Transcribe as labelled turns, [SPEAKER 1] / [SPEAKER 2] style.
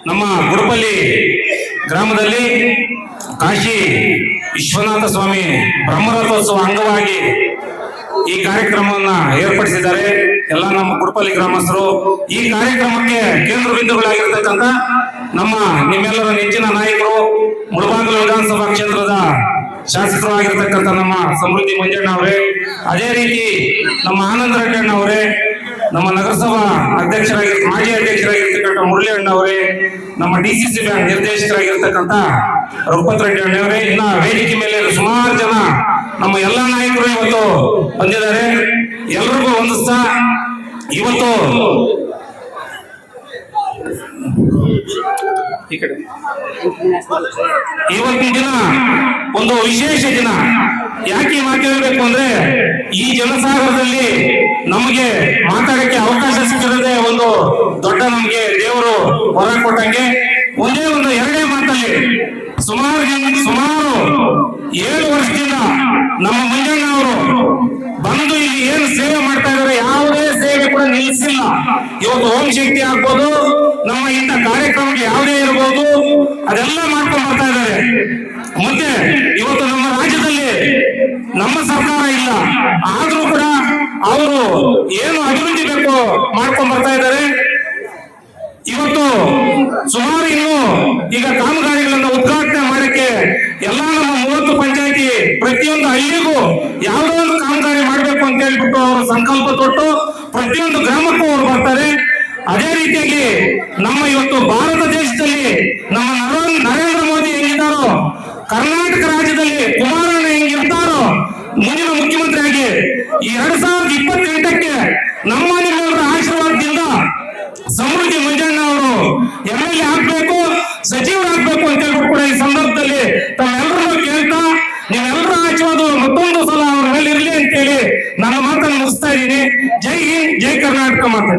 [SPEAKER 1] ನಮ್ಮ ಗುಡಪಲ್ಲಿ ಗ್ರಾಮದಲ್ಲಿ ಕಾಶಿ ವಿಶ್ವನಾಥ ಸ್ವಾಮಿ ಬ್ರಹ್ಮರಥೋತ್ಸವ ಅಂಗವಾಗಿ ಈ ಕಾರ್ಯಕ್ರಮವನ್ನ ಏರ್ಪಡಿಸಿದ್ದಾರೆ. ಎಲ್ಲ ನಮ್ಮ ಗುಡಪಲ್ಲಿ ಗ್ರಾಮಸ್ಥರು ಈ ಕಾರ್ಯಕ್ರಮಕ್ಕೆ ಕೇಂದ್ರ ಬಿಂದುಗಳಾಗಿರ್ತಕ್ಕಂಥ ನಿಮ್ಮೆಲ್ಲರ ನೆಚ್ಚಿನ ನಾಯಕರು, ಮುಳಬಾಗಿಲು ವಿಧಾನಸಭಾ ಕ್ಷೇತ್ರದ ಶಾಸಕರು ಆಗಿರ್ತಕ್ಕಂಥ ನಮ್ಮ ಸಮೃದ್ಧಿ ಮಂಜಣ್ಣ ಅವರೇ, ಅದೇ ರೀತಿ ನಮ್ಮ ಆನಂದ ರೆಡ್ಡಿ ಅಣ್ಣ ಅವರೇ, ನಮ್ಮ ನಗರಸಭಾ ಮಾಜಿ ಅಧ್ಯಕ್ಷರಾಗಿರ್ತಕ್ಕಂಥ ಮುರಳಿ ಅಣ್ಣ ಅವರೇ, ನಮ್ಮ DCC ಬ್ಯಾಂಕ್ ನಿರ್ದೇಶಕರಾಗಿರ್ತಕ್ಕಂಥ ರಘುಪತ್ ರೆಡ್ಡಿ ಅಣ್ಣ ಅವರೇ, ಇನ್ನ ವೇದಿಕೆ ಮೇಲೆ ಸುಮಾರು ಜನ ನಮ್ಮ ಎಲ್ಲಾ ನಾಯಕರು ಇವತ್ತು ಬಂದಿದ್ದಾರೆ. ಎಲ್ರಿಗೂ ವಂದಿಸ್ತಾ ಇವತ್ತಿನ ದಿನ ಒಂದು ವಿಶೇಷ ದಿನ. ಯಾಕೆ ಮಾತಾಡಬೇಕು ಅಂದ್ರೆ ಈ ಜನಸಾಗರದಲ್ಲಿ ನಮಗೆ ಮಾತಾಡಕ್ಕೆ ಅವಕಾಶ ಸಿಕ್ಕಿರೋದೇ ಒಂದು ದೊಡ್ಡ ನಮ್ಗೆ ದೇವರು ಹೊರ ಕೊಟ್ಟಂಗೆ. ಎರಡೇ ಮಾತಲ್ಲಿ ಸುಮಾರು 7 ವರ್ಷದಿಂದ ನಮ್ಮ ಮಂಜಣ್ಣ ಅವರು ಬಂದು ಇಲ್ಲಿ ಏನು ಸೇವೆ ಮಾಡ್ತಾ ಇದ್ದಾರೆ, ಯಾವುದೇ ಸೇವೆ ಕೂಡ ನಿಲ್ಲಿಸಿಲ್ಲ. ಇವತ್ತು ಓಂ ಶಕ್ತಿ ಆಗ್ಬೋದು, ನಮ್ಮ ಇಂಥ ಕಾರ್ಯಕ್ರಮಕ್ಕೆ ಯಾವುದೇ ಇರಬಹುದು, ಅದೆಲ್ಲ ಮಾಡ್ಕೊಂಡು ಬರ್ತಾ ಇದ್ದಾರೆ. ಮತ್ತೆ ಇವತ್ತು ನಮ್ಮ ರಾಜ್ಯದಲ್ಲಿ ನಮ್ಮ ಸರ್ಕಾರ ಇಲ್ಲ, ಆದ್ರೂ ಕೂಡ ಅವರು ಏನು ಅಭಿವೃದ್ಧಿ ಬೇಕು ಮಾಡ್ಕೊಂಡು ಬರ್ತಾ ಇದ್ದಾರೆ. ಇವತ್ತು ಸುಮಾರು ಇನ್ನು ಈಗ ಕಾಮಗಾರಿಗಳನ್ನ ಉದ್ಘಾಟನೆ ಮಾಡಕ್ಕೆ ಎಲ್ಲ ನಮ್ಮ 30 ಪಂಚಾಯತಿ ಪ್ರತಿಯೊಂದು ಹಳ್ಳಿಗೂ ಯಾವುದೋ ಒಂದು ಕಾಮಗಾರಿ ಮಾಡ್ಬೇಕು ಅಂತ ಹೇಳ್ಬಿಟ್ಟು ಅವರು ಸಂಕಲ್ಪ ತೊಟ್ಟು ಪ್ರತಿಯೊಂದು ಗ್ರಾಮಕ್ಕೂ ಅವರು ಬರ್ತಾರೆ. ಅದೇ ರೀತಿಯಾಗಿ ನಮ್ಮ ಇವತ್ತು ಭಾರತ ದೇಶದಲ್ಲಿ ನಮ್ಮ ನರೇಂದ್ರ ಮೋದಿ ಹೆಂಗಿದ್ದಾರೋ, ಕರ್ನಾಟಕ ರಾಜ್ಯದಲ್ಲಿ ಕುಮಾರಣ್ಣ ಹೆಂಗಿರ್ತಾರೋ, ಮುಂದಿನ ಮುಖ್ಯಮಂತ್ರಿಯಾಗಿ ಈ 2028ಕ್ಕೆ ನಿಮ್ಮೆಲ್ಲರ ಆಶೀರ್ವಾದದಿಂದ ಸಮೃದ್ಧಿ ಮಂಜಣ್ಣ ಅವರು MLA ಆಗ್ಬೇಕು, ಸಚಿವರಾಗಬೇಕು ಅಂತ ಹೇಳ್ಬಿಟ್ಟು ಕೂಡ ಈ ಸಂದರ್ಭದಲ್ಲಿ ತಾವೆಲ್ಲರೂ ಕೇಳ್ತಾ, ನೀವೆಲ್ಲರ ಆಶೀರ್ವಾದ ಮತ್ತೊಂದು ಸಲ ಅವ್ರ ಮೇಲೆ ಇರ್ಲಿ ಅಂತೇಳಿ ನನ್ನ ಮಾತನ್ನು ಮುಗಿಸ್ತಾ ಇದ್ದೀನಿ. ಜೈ ಹಿಂದ್, ಜೈ ಕರ್ನಾಟಕ ಮಾತು.